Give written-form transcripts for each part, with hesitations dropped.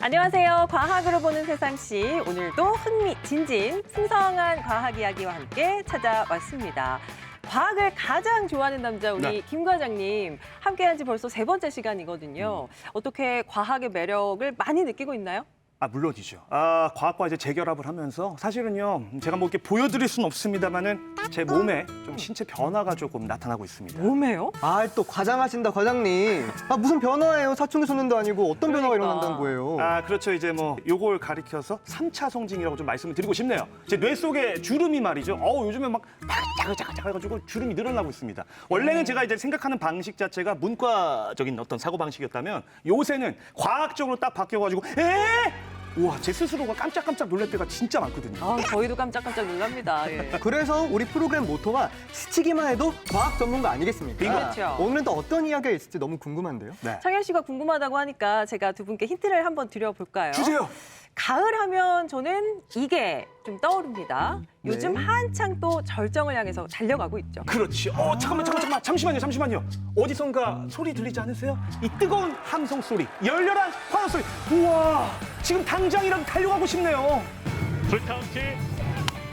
안녕하세요. 과학으로 보는 세상씨. 오늘도 흥미진진, 풍성한 과학 이야기와 함께 찾아왔습니다. 과학을 가장 좋아하는 남자 우리 김 과장님 함께한 지 벌써 3번째 시간이거든요. 어떻게 과학의 매력을 많이 느끼고 있나요? 물론이죠. 과학과 이제 재결합을 하면서 사실은요, 제가 뭐 이렇게 보여드릴 수는 없습니다만은 제 몸에 좀 신체 변화가 조금 나타나고 있습니다. 몸에요? 또 과장하신다, 과장님. 무슨 변화예요? 사춘기 소년도 아니고 어떤 변화가 그러니까. 일어난다는 거예요? 그렇죠. 이제 뭐 요걸 가리켜서 3차 성징이라고 좀 말씀을 드리고 싶네요. 제 뇌 속에 주름이 말이죠. 요즘에 막 자글자글 해가지고 주름이 늘어나고 있습니다. 원래는 제가 이제 생각하는 방식 자체가 문과적인 어떤 사고 방식이었다면 요새는 과학적으로 딱 바뀌어가지고 우와, 제 스스로가 깜짝깜짝 놀랄 때가 진짜 많거든요. 저희도 깜짝깜짝 놀랍니다. 예. 그래서 우리 프로그램 모토가 스치기만 해도 과학 전문가 아니겠습니까? 그렇죠. 오늘은 또 어떤 이야기가 있을지 너무 궁금한데요? 네. 창현 씨가 궁금하다고 하니까 제가 두 분께 힌트를 한번 드려볼까요? 주세요. 가을 하면 저는 이게 좀 떠오릅니다. 요즘 한창 또 절정을 향해서 달려가고 있죠. 그렇지. 잠시만요. 어디선가 소리 들리지 않으세요? 이 뜨거운 함성 소리, 열렬한 환호 소리. 우와, 지금 당장이라도 달려가고 싶네요. 불타운치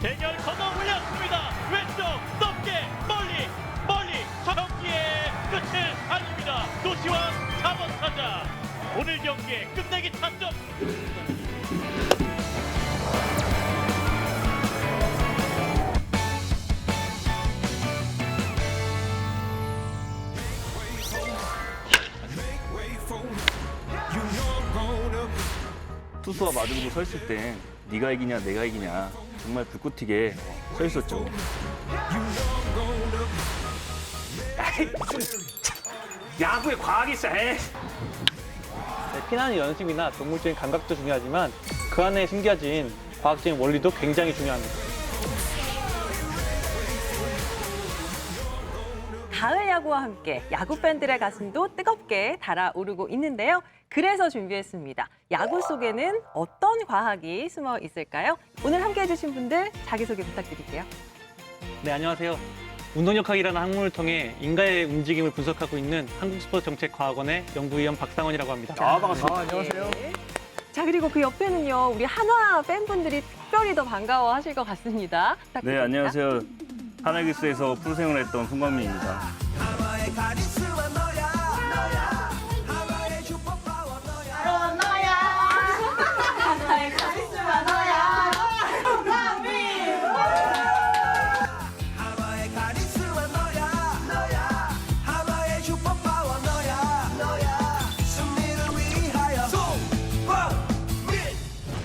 대결 건너 올렸습니다. 왼쪽 높게 멀리 경기의 끝을 알립니다. 도시왕 4번 타자 오늘 경기의 끝내기 타점. 투수와 마주보고 서 있을 때 네가 이기냐 내가 이기냐 정말 불꽃 튀게 서 있었죠. 야구에 과학이 있어. 피나는 연습이나 동물적인 감각도 중요하지만 그 안에 숨겨진 과학적인 원리도 굉장히 중요합니다. 가을 야구와 함께 야구 팬들의 가슴도 뜨겁게 달아오르고 있는데요. 그래서 준비했습니다. 야구 속에는 어떤 과학이 숨어 있을까요? 오늘 함께해 주신 분들 자기소개 부탁드릴게요. 네, 안녕하세요. 운동역학이라는 학문을 통해 인간의 움직임을 분석하고 있는 한국스포츠정책과학원의 연구위원 박상원이라고 합니다. 반갑습니다. 안녕하세요. 자, 그리고 그 옆에는요. 우리 한화 팬분들이 특별히 더 반가워하실 것 같습니다. 네, 부탁드립니다. 안녕하세요. 하나기스에서 프로생활을 했던 송광민입니다.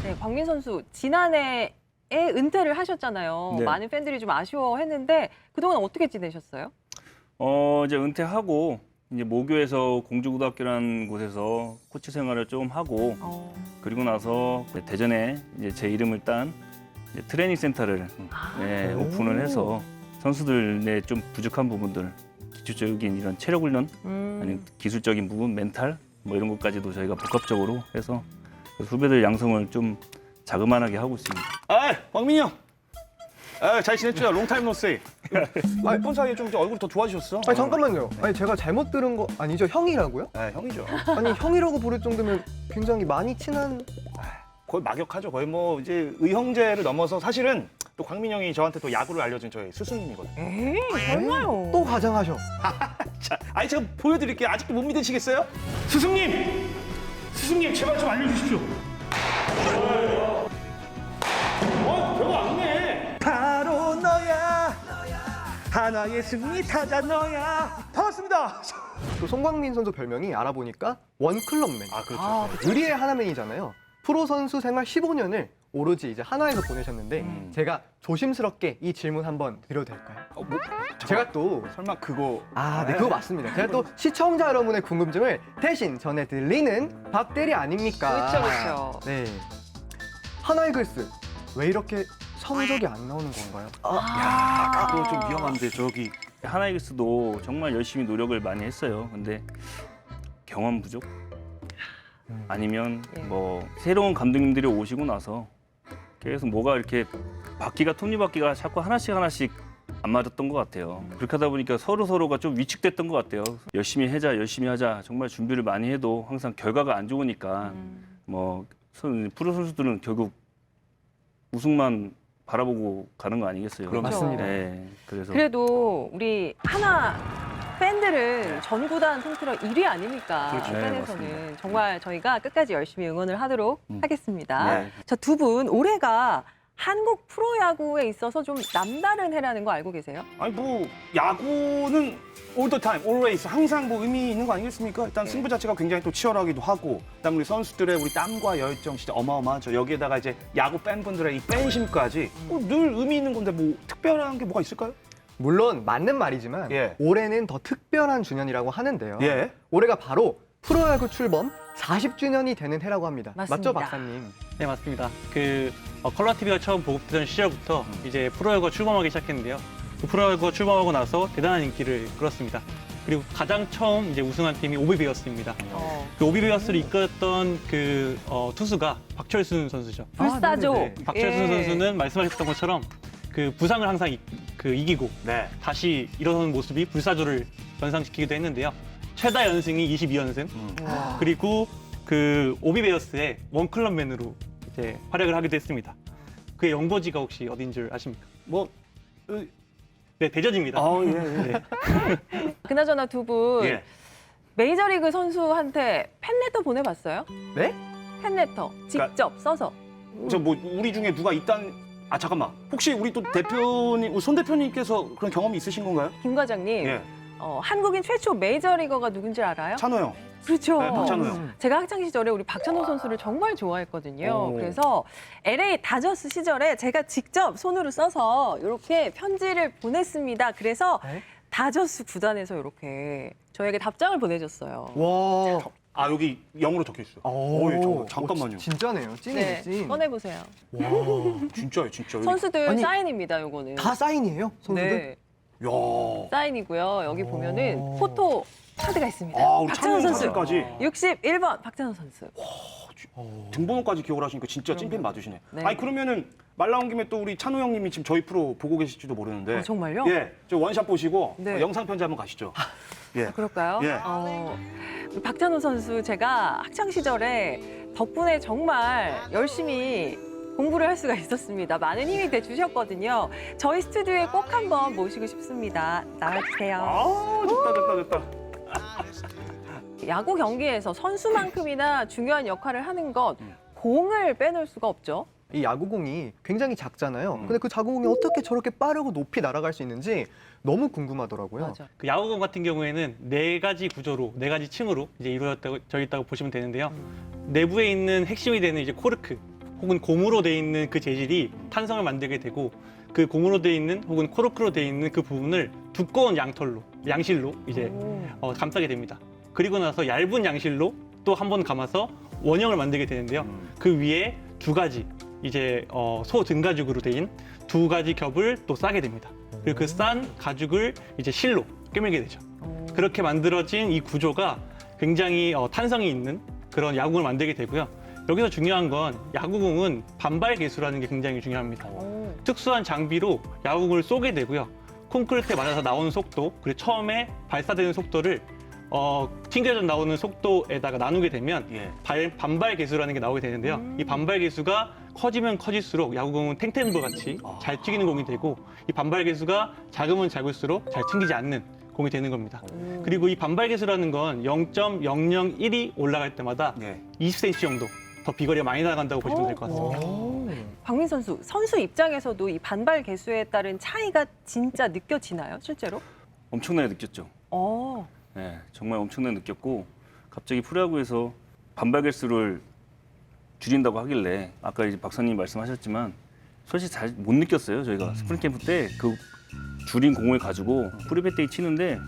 네, 광민 선수 지난해에 은퇴를 하셨잖아요. 네. 많은 팬들이 좀 아쉬워했는데 그동안 어떻게 지내셨어요? 이제 은퇴하고 이제 모교에서 공주고등학교라는 곳에서 코치 생활을 좀 하고 그리고 나서 대전에 이제 제 이름을 딴 이제 트레이닝 센터를 오픈을 해서 선수들의 좀 부족한 부분들, 기초적인 이런 체력 훈련, 아니면 기술적인 부분, 멘탈 뭐 이런 것까지도 저희가 복합적으로 해서 후배들 양성을 좀 자그만하게 하고 있습니다. 광민이 형. 잘 지냈죠? 롱타임 노세이. 몇 번 사이에 좀 얼굴이 더 좋아지셨어. 잠깐만요. 제가 잘못 들은 거 아니죠? 형이라고요? 형이죠. 형이라고 부를 정도면 굉장히 많이 친한... 거의 막역하죠. 거의 뭐 이제 의형제를 넘어서 사실은 또 광민 형이 저한테 또 야구를 알려준 저희 스승님이거든요. 에이, 설마요. 또 과장하셔. 자, 제가 보여드릴게요. 아직도 못 믿으시겠어요? 스승님 제발 좀 알려주십시오. 별거 아니네. 바로 너야. 하나의 승리 타자 너야. 반갑습니다. 또 송광민 선수 별명이 알아보니까 원클럽맨. 그렇죠. 의리의 하나맨이잖아요. 프로 선수 생활 15년을 오로지 이제 하나에서 보내셨는데 제가 조심스럽게 이 질문 한번 드려도 될까요? 제가 또 설마 그거. 네, 그거 맞습니다. 제가 또 시청자 여러분의 궁금증을 대신 전해드리는 박대리 아닙니까? 그렇죠. 네. 하나이글스 왜 이렇게 성적이 안 나오는 건가요? 그거 좀 위험한데 저기 하나이글스도 정말 열심히 노력을 많이 했어요. 근데 경험 부족? 아니면 뭐 새로운 감독님들이 오시고 나서 계속 뭐가 이렇게 톱니바퀴가 자꾸 하나씩 안 맞았던 것 같아요. 그렇게 하다 보니까 서로가 좀 위축됐던 것 같아요. 열심히 하자. 정말 준비를 많이 해도 항상 결과가 안 좋으니까 뭐 프로 선수들은 결국 우승만 바라보고 가는 거 아니겠어요? 그럼 맞습니다. 네, 그래서 그래도 우리 하나 팬들은 전 구단 통틀어 1위 아닙니까? 그렇죠. 네, 팬에서는 맞습니다. 정말 저희가 끝까지 열심히 응원을 하도록 하겠습니다. 네. 자, 두 분 올해가 한국 프로야구에 있어서 좀 남다른 해라는 거 알고 계세요? 아니 뭐 야구는 all the time, always 항상 뭐 의미 있는 거 아니겠습니까? 일단 승부 자체가 굉장히 또 치열하기도 하고, 그다음 우리 선수들의 우리 땀과 열정 진짜 어마어마하죠. 여기에다가 이제 야구 팬분들의 이 팬심까지 늘 의미 있는 건데 뭐 특별한 게 뭐가 있을까요? 물론 맞는 말이지만 예. 올해는 더 특별한 주년이라고 하는데요. 예. 올해가 바로 프로야구 출범 40주년이 되는 해라고 합니다. 맞습니다. 맞죠, 박사님? 네, 맞습니다. 컬러 TV가 처음 보급되던 시절부터 이제 프로야구가 출범하기 시작했는데요. 그 프로야구가 출범하고 나서 대단한 인기를 끌었습니다. 그리고 가장 처음 이제 우승한 팀이 오비베어스입니다. 그 오비베어스를 이끌었던 투수가 박철순 선수죠. 불사조. 네네네. 박철순 예. 선수는 말씀하셨던 것처럼 그 부상을 항상 이기고 네. 다시 일어서는 모습이 불사조를 연상시키기도 했는데요. 최다 연승이 22연승. 그리고 그 오비베어스의 원클럽맨으로 이제 활약을 하기도 했습니다. 그의 영고지가 혹시 어딘 줄 아십니까? 뭐 네, 대전입니다. 예. 네. 그나저나 두 분 예. 메이저리그 선수한테 팬레터 보내봤어요? 네? 팬레터 직접 써서. 저 뭐 우리 중에 누가 있단 잠깐만. 혹시 우리 또 대표님, 우리 손 대표님께서 그런 경험이 있으신 건가요? 김 과장님, 예. 한국인 최초 메이저리거가 누군지 알아요? 찬호 형. 그렇죠. 네, 박찬호 형. 제가 학창 시절에 우리 박찬호 선수를 정말 좋아했거든요. 오. 그래서 LA 다저스 시절에 제가 직접 손으로 써서 이렇게 편지를 보냈습니다. 그래서 네? 다저스 구단에서 이렇게 저에게 답장을 보내줬어요. 와. 아 여기 영어로 적혀 있어. 잠깐만요. 진짜네요. 찐이네, 네, 찐. 꺼내보세요. 와. 진짜요, 진짜. 여기. 선수들 아니, 사인입니다, 요거는. 다 사인이에요, 선수들? 네, 야. 사인이고요. 여기 보면은 포토 카드가 있습니다. 우리 박찬호 선수. 사진까지 61번 박찬호 선수. 등번호까지 기억을 하시니까 진짜 찐팬 맞으시네. 네. 아니 그러면은 말 나온 김에 또 우리 찬호 형님이 지금 저희 프로 보고 계실지도 모르는데. 정말요? 예, 저 원샷 보시고 네. 영상 편지 한번 가시죠. 예. 그럴까요? 예. 우리 박찬호 선수 제가 학창 시절에 덕분에 정말 열심히 공부를 할 수가 있었습니다. 많은 힘이 돼 주셨거든요. 저희 스튜디오에 꼭 한번 모시고 싶습니다. 나와주세요. 됐다. 야구 경기에서 선수만큼이나 중요한 역할을 하는 건 공을 빼놓을 수가 없죠. 이 야구공이 굉장히 작잖아요. 근데 그 야구공이 어떻게 저렇게 빠르고 높이 날아갈 수 있는지 너무 궁금하더라고요. 맞아. 그 야구공 같은 경우에는 4가지 구조로, 4가지 층으로 이제 이루어져 있다고 보시면 되는데요. 내부에 있는 핵심이 되는 이제 코르크 혹은 고무로 되어 있는 그 재질이 탄성을 만들게 되고, 그 고무로 되어 있는 혹은 코르크로 되어 있는 그 부분을 두꺼운 양실로 이제 감싸게 됩니다. 그리고 나서 얇은 양실로 또 한 번 감아서 원형을 만들게 되는데요. 그 위에 2가지 이제 소등가죽으로 되어 2가지 겹을 또 싸게 됩니다. 그리고 그 싼 가죽을 이제 실로 꿰매게 되죠. 그렇게 만들어진 이 구조가 굉장히 탄성이 있는 그런 야구공을 만들게 되고요. 여기서 중요한 건 야구공은 반발 계수라는 게 굉장히 중요합니다. 특수한 장비로 야구공을 쏘게 되고요. 콘크리트에 맞아서 나오는 속도, 그리고 처음에 발사되는 속도를 튕겨져 나오는 속도에다가 나누게 되면 예. 반발 계수라는 게 나오게 되는데요. 이 반발 계수가 커지면 커질수록 야구공은 탱탱볼 같이 잘 튀기는 공이 되고, 이 반발 계수가 작으면 작을수록 잘 튕기지 않는 공이 되는 겁니다. 그리고 이 반발 계수라는 건 0.001이 올라갈 때마다 예. 20cm 정도 더 비거리가 많이 나간다고 보시면 될 것 같습니다. 박민 선수 입장에서도 이 반발 개수에 따른 차이가 진짜 느껴지나요, 실제로? 엄청나게 느꼈죠. 네, 정말 엄청나게 느꼈고, 갑자기 프로야구에서 반발 개수를 줄인다고 하길래 아까 이제 박사님 말씀하셨지만 솔직히 잘 못 느꼈어요. 저희가 스프링 캠프 때 그 줄인 공을 가지고 프리배팅 치는데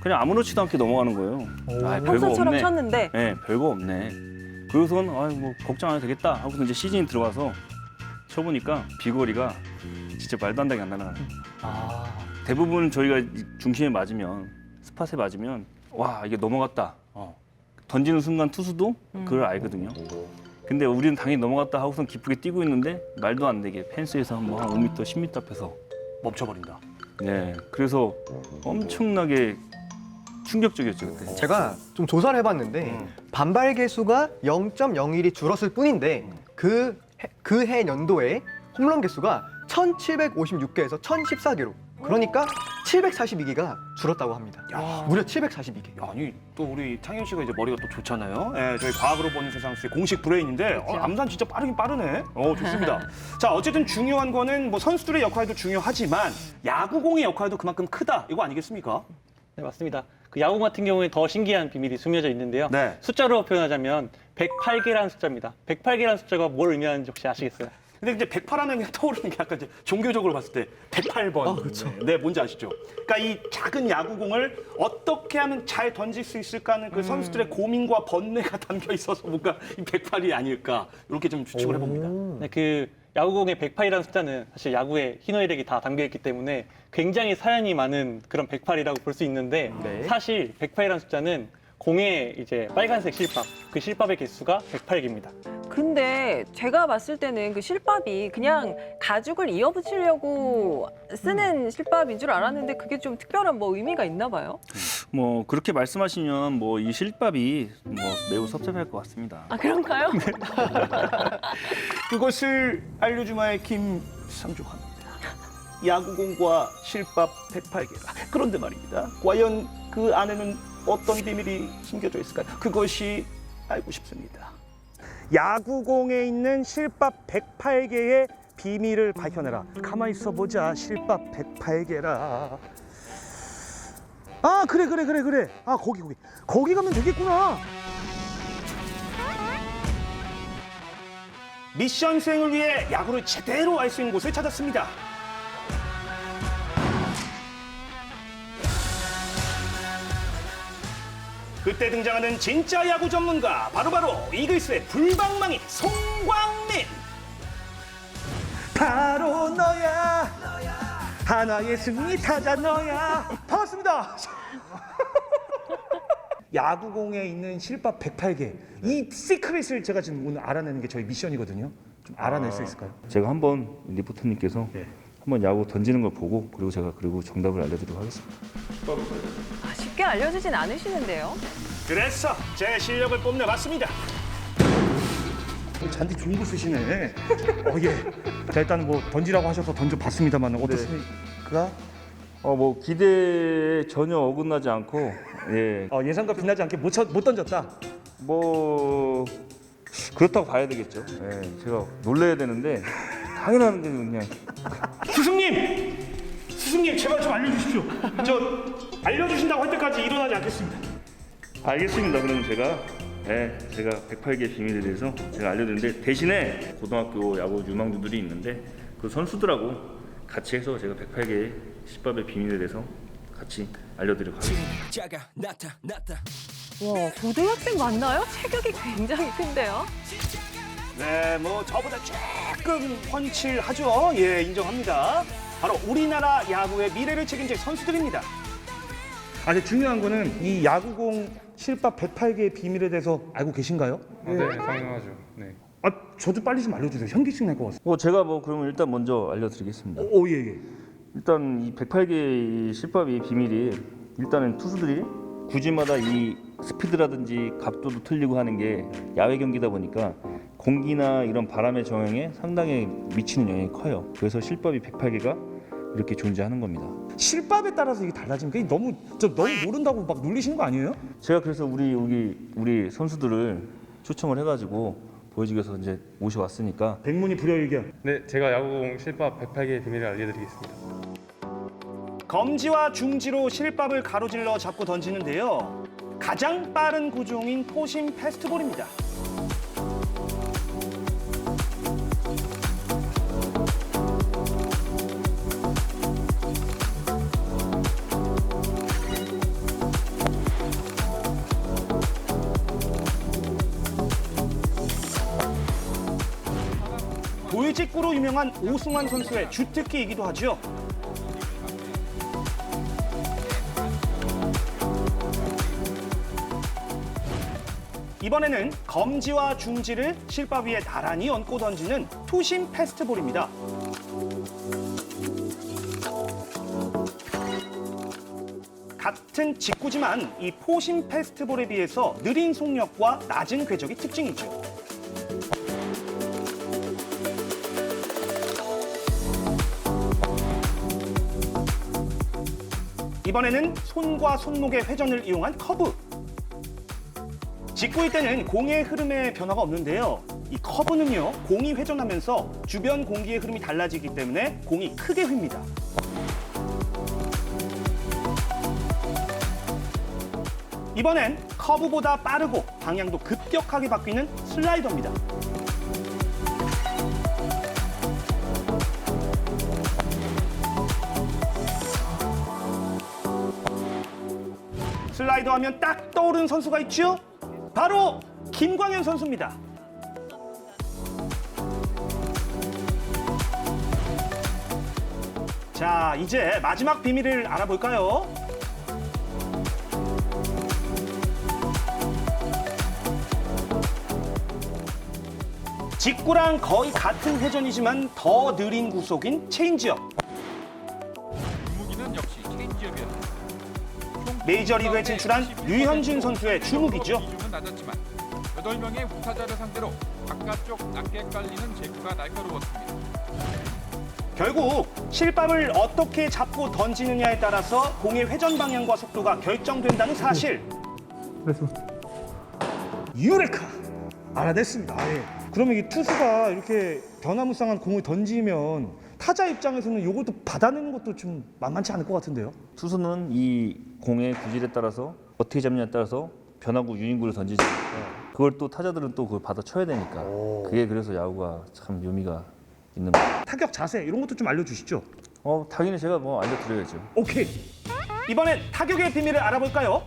그냥 아무렇지도 않게 넘어가는 거예요. 아, 별거 평소처럼 없네. 쳤는데 네, 별거 없네. 그래서는 뭐 걱정 안 해도 되겠다 하고서 이제 시즌이 들어가서 쳐보니까 비거리가 진짜 말도 안 되게 안 날아가요. 대부분 저희가 중심에 맞으면, 스팟에 맞으면 와 이게 넘어갔다. 던지는 순간 투수도 그걸 알거든요. 근데 우리는 당연히 넘어갔다 하고선 기쁘게 뛰고 있는데 말도 안 되게 펜스에서 뭐 한 5m, 10m 앞에서 멈춰버린다. 네, 그래서 엄청나게 충격적이었죠 그때. 제가 좀 조사를 해봤는데 반발 개수가 0.01이 줄었을 뿐인데 그 해 연도에 홈런 개수가 1,756개에서 1,014개로 그러니까 742개가 줄었다고 합니다. 무려 742개. 아니 또 우리 창현 씨가 이제 머리가 또 좋잖아요. 예, 저희 과학으로 보는 세상 씨의 공식 브레인인데 암산 진짜 빠르긴 빠르네. 좋습니다. 자, 어쨌든 중요한 거는 뭐 선수들의 역할도 중요하지만 야구공의 역할도 그만큼 크다. 이거 아니겠습니까? 네, 맞습니다. 그 야구 같은 경우에 더 신기한 비밀이 숨겨져 있는데요. 네. 숫자로 표현하자면 108개라는 숫자입니다. 108개라는 숫자가 뭘 의미하는지 혹시 아시겠어요? 근데 이제 108하면 그냥 떠오르는 게 약간 이제 종교적으로 봤을 때 108번. 그렇죠. 네, 뭔지 아시죠? 그러니까 이 작은 야구공을 어떻게 하면 잘 던질 수 있을까 하는 그 선수들의 고민과 번뇌가 담겨 있어서 뭔가 이 108이 아닐까 이렇게 좀 추측을 해봅니다. 네, 그 야구공의 108이라는 숫자는 사실 야구의 희노애락이 다 담겨 있기 때문에 굉장히 사연이 많은 그런 108이라고 볼 수 있는데 네. 사실 108이라는 숫자는 공의 이제 빨간색 실밥, 그 실밥의 개수가 108개입니다. 근데 제가 봤을 때는 그 실밥이 그냥 가죽을 이어붙이려고 쓰는 실밥인 줄 알았는데 그게 좀 특별한 뭐 의미가 있나 봐요. 뭐 그렇게 말씀하시면 뭐 이 실밥이 뭐 매우 섭섭할 것 같습니다. 아, 그런가요? 그것을 알려주마의 김상조합니다. 야구공과 실밥 108개라. 그런데 말입니다. 과연 그 안에는 어떤 비밀이 숨겨져 있을까요? 그것이 알고 싶습니다. 야구공에 있는 실밥 108개의 비밀을 밝혀내라. 가만히 있어보자. 실밥 108개라. 아, 그래. 아, 거기 가면 되겠구나. 미션 수행을 위해 야구를 제대로 알 수 있는 곳을 찾았습니다. 그때 등장하는 진짜 야구 전문가 바로 이글스의 불방망이 송광민. 바로 너야 하나의 승리 타자 너야. 반갑습니다. 야구공에 있는 실밥 108개 이 시크릿을 제가 지금 오늘 알아내는 게 저희 미션이거든요. 좀 알아낼 수 있을까요? 제가 한번 리포터님께서 네. 한번 야구 던지는 걸 보고 그리고 제가 정답을 알려드리도록 하겠습니다. 아, 쉽게 알려주진 않으시는데요. 그래서 제 실력을 뽐내봤습니다. 잔디 좋은 거 쓰시네. 예. 자, 일단 뭐 던지라고 하셔서 던져봤습니다만 어떻습니까? 뭐 기대에 전혀 어긋나지 않고 예. 예상과 빛나지 않게 못 던졌다. 뭐 그렇다고 봐야 되겠죠. 예. 제가 놀래야 되는데 당연한 게 그냥 스승님 제발 좀 알려주십시오. 저 알려주신다고 할 때까지 일어나지 않겠습니다. 알겠습니다. 그러면 제가 108개 비밀에 대해서 제가 알려드리는데 대신에 고등학교 야구 유망주들이 있는데 그 선수들하고 같이 해서 제가 108개의 실밥의 비밀에 대해서 같이 알려드리도록 하겠습니다. 와, 고등학생 맞나요? 체격이 굉장히 큰데요. 네, 뭐 저보다 조금 훤칠하죠. 예, 인정합니다. 바로 우리나라 야구의 미래를 책임질 선수들입니다. 근데 중요한 거는 이 야구공 실밥 108개의 비밀에 대해서 알고 계신가요? 네, 당연하죠. 네. 저도 빨리 좀 알려주세요. 현기증 날 것 같습니다. 제가 그러면 일단 먼저 알려드리겠습니다. 예. 일단 이 108개의 실밥의 비밀이 일단은 투수들이 구지마다 이 스피드라든지 각도도 틀리고 하는 게 야외 경기다 보니까 공기나 이런 바람의 정영에 상당히 미치는 영향이 커요. 그래서 실밥이 108개가 이렇게 존재하는 겁니다. 실밥에 따라서 이게 달라지는 게 너무 모른다고 막 놀리시는 거 아니에요? 제가 그래서 우리 선수들을 초청을 해가지고 보여주기 위해서 이제 모셔왔으니까 백문이 불여일견. 네, 제가 야구공 실밥 108개의 비밀을 알려드리겠습니다. 검지와 중지로 실밥을 가로질러 잡고 던지는데요. 가장 빠른 구종인 토심 패스트볼입니다. 돌직구로 유명한 오승환 선수의 주특기이기도 하죠. 이번에는 검지와 중지를 실밥 위에 나란히 얹고 던지는 투심 패스트볼입니다. 같은 직구지만 이 포신 페스트볼에 비해서 느린 속력과 낮은 궤적이 특징이죠. 이번에는 손과 손목의 회전을 이용한 커브. 직구일 때는 공의 흐름에 변화가 없는데요. 이 커브는요, 공이 회전하면서 주변 공기의 흐름이 달라지기 때문에 공이 크게 휩니다. 이번엔 커브보다 빠르고 방향도 급격하게 바뀌는 슬라이더입니다. 슬라이더 하면 딱 떠오르는 선수가 있죠? 바로 김광현 선수입니다. 자, 이제 마지막 비밀을 알아볼까요? 직구랑 거의 같은 회전이지만 더 느린 구속인 체인지업. 무기는 역시 체인지업이었습니다. 메이저리그에 진출한 류현진 선수의 주무기죠. 비중은 낮았지만 8명의 우타자를 상대로 바깥쪽 낮게 깔리는 제구가 날카로웠습니다. 결국 실밥을 어떻게 잡고 던지느냐에 따라서 공의 회전 방향과 속도가 결정된다는 사실. 유레카! 알아냈습니다. 예. 그러면 이 투수가 이렇게 변화무쌍한 공을 던지면 타자 입장에서는 이것도 받아내는 것도 좀 만만치 않을 것 같은데요. 투수는 이 공의 구질에 따라서 어떻게 잡느냐에 따라서 변화구, 유인구를 던지지. 그걸 또 타자들은 또 그걸 받아 쳐야 되니까. 그게 그래서 야구가 참 묘미가 있는 거예요. 타격 자세 이런 것도 좀 알려주시죠. 당연히 제가 뭐 알려드려야죠. 오케이. 이번엔 타격의 비밀을 알아볼까요?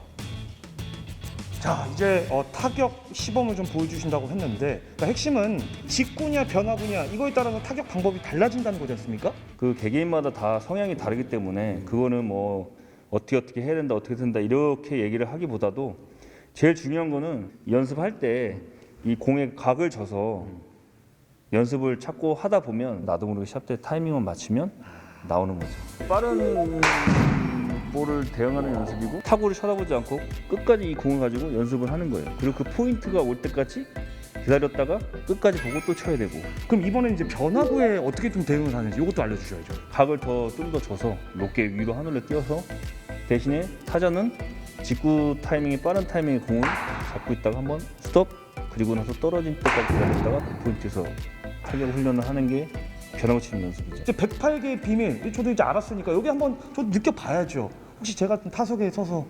자, 이제 타격 시범을 좀 보여주신다고 했는데 그러니까 핵심은 직구냐 변화구냐 이거에 따라서 타격 방법이 달라진다는 거지 않습니까? 그 개개인마다 다 성향이 다르기 때문에 그거는 뭐 어떻게 해야 된다, 어떻게 된다 이렇게 얘기를 하기보다도 제일 중요한 거는 연습할 때 이 공의 각을 져서 연습을 자꾸 하다 보면 나도 모르게 샷 때 타이밍만 맞추면 나오는 거죠. 빠른 볼을 대응하는 연습이고 타구를 쳐다보지 않고 끝까지 이 공을 가지고 연습을 하는 거예요. 그리고 그 포인트가 올 때까지 기다렸다가 끝까지 보고 또 쳐야 되고. 그럼 이번엔 이제 변화구에 어떻게 좀 대응을 하는지 이것도 알려주셔야죠. 각을 좀 더 줘서 높게 위로 하늘로 띄워서 대신에 타자는 직구 타이밍이 빠른 타이밍에 공을 잡고 있다가 한번 스톱 그리고 나서 떨어진 때까지 기다렸다가 그 포인트에서 타격 훈련을 하는 게 변화구 치는 연습이죠. 이제 108개의 비밀 저도 이제 알았으니까 여기 한번 저도 느껴봐야죠. 혹시 제가 좀 타석에 서서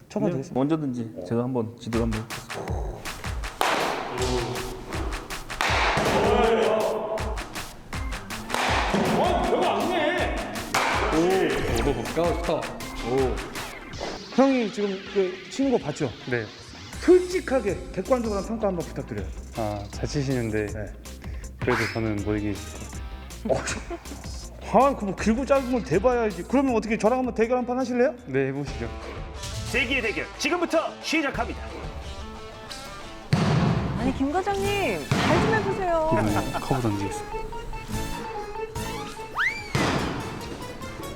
쳐봐도 되겠습니까? 언제든지 제가 한번 지도를 한번 해보겠습니다. 형이 지금 그 치는 거 봤죠? 네. 솔직하게 객관적으로 평가 한번 부탁드려요. 잘 치시는데 네. 그래도 저는 못 이길 것 같아요. 그뭐 길고 짧은 걸 대봐야지. 그러면 어떻게 저랑 한번 대결 한판 하실래요? 네, 해보시죠. 세기의 대결 지금부터 시작합니다. 아니 김 과장님 잘 좀 해보세요. 커브 던지겠습니다.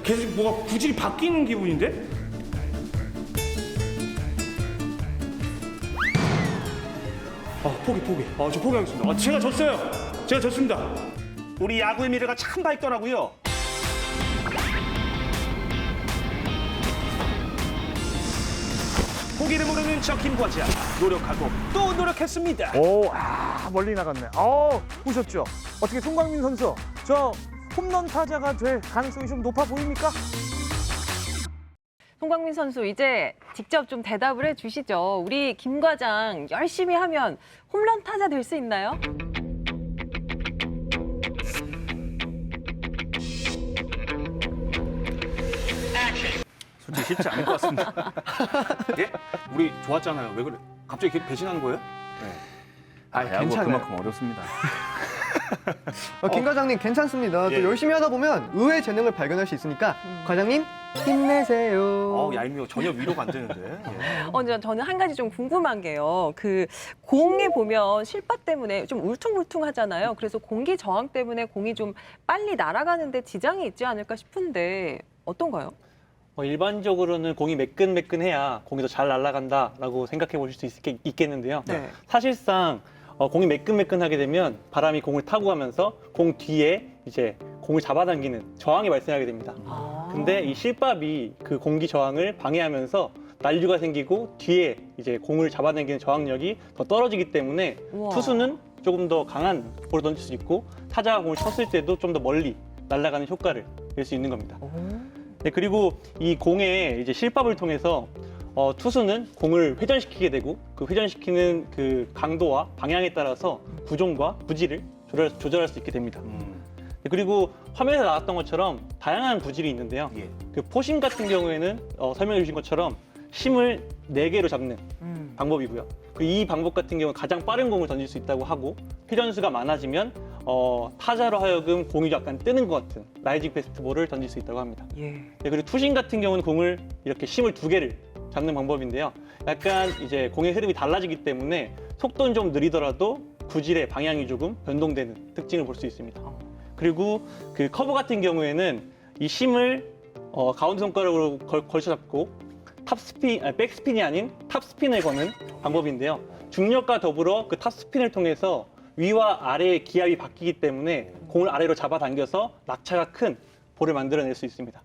계속 뭐가 구질이 바뀌는 기분인데? 포기. 저 포기하겠습니다. 제가 졌어요. 제가 졌습니다. 우리 야구의 미래가 참 밝더라고요. 포기를 모르는 저 김과장 노력하고 또 노력했습니다. 멀리 나갔네. 보셨죠? 어떻게 송광민 선수 저 홈런 타자가 될 가능성이 좀 높아 보입니까? 송광민 선수 이제 직접 좀 대답을 해주시죠. 우리 김 과장 열심히 하면 홈런 타자 될 수 있나요? 솔직히 쉽지 않을 것 같습니다. 예? 우리 좋았잖아요. 왜 그래? 갑자기 배신하는 거예요? 야구가 괜찮아요. 그만큼 어렵습니다. 김 과장님 괜찮습니다. 예. 또 열심히 하다 보면 의외의 재능을 발견할 수 있으니까 과장님 힘내세요. 얄미워. 전혀 위로가 안 되는데. 예. 저는 한 가지 좀 궁금한 게요. 그 공에 보면 실밥 때문에 좀 울퉁불퉁하잖아요. 그래서 공기 저항 때문에 공이 좀 빨리 날아가는데 지장이 있지 않을까 싶은데 어떤가요? 일반적으로는 공이 매끈매끈해야 공이 더 잘 날아간다라고 생각해 보실 수 있겠는데요. 네. 사실상 공이 매끈매끈하게 되면 바람이 공을 타고 가면서 공 뒤에 이제 공을 잡아당기는 저항이 발생하게 됩니다. 근데 이 실밥이 그 공기 저항을 방해하면서 난류가 생기고 뒤에 이제 공을 잡아당기는 저항력이 더 떨어지기 때문에 우와. 투수는 조금 더 강한 볼을 던질 수 있고 타자가 공을 쳤을 때도 좀 더 멀리 날아가는 효과를 낼 수 있는 겁니다. 네, 그리고 이 공의 이제 실밥을 통해서 투수는 공을 회전시키게 되고 그 회전시키는 그 강도와 방향에 따라서 구종과 부지를 조절할 수 있게 됩니다. 네, 그리고 화면에서 나왔던 것처럼 다양한 구질이 있는데요. 예. 그 포심 같은 경우에는 설명해 주신 것처럼 심을 4개로 잡는 방법이고요. 그리고 이 방법 같은 경우는 가장 빠른 공을 던질 수 있다고 하고 회전수가 많아지면 타자로 하여금 공이 약간 뜨는 것 같은 라이징 패스트볼을 던질 수 있다고 합니다. 예. 네, 그리고 투심 같은 경우는 공을 이렇게 심을 2개를 잡는 방법인데요. 약간 이제 공의 흐름이 달라지기 때문에 속도는 좀 느리더라도 구질의 방향이 조금 변동되는 특징을 볼 수 있습니다. 그리고 그 커브 같은 경우에는 이 심을 가운데 손가락으로 걸쳐 잡고 백스핀이 아닌 탑스핀을 거는 방법인데요. 중력과 더불어 그 탑스핀을 통해서 위와 아래의 기압이 바뀌기 때문에 공을 아래로 잡아당겨서 낙차가 큰 볼을 만들어낼 수 있습니다.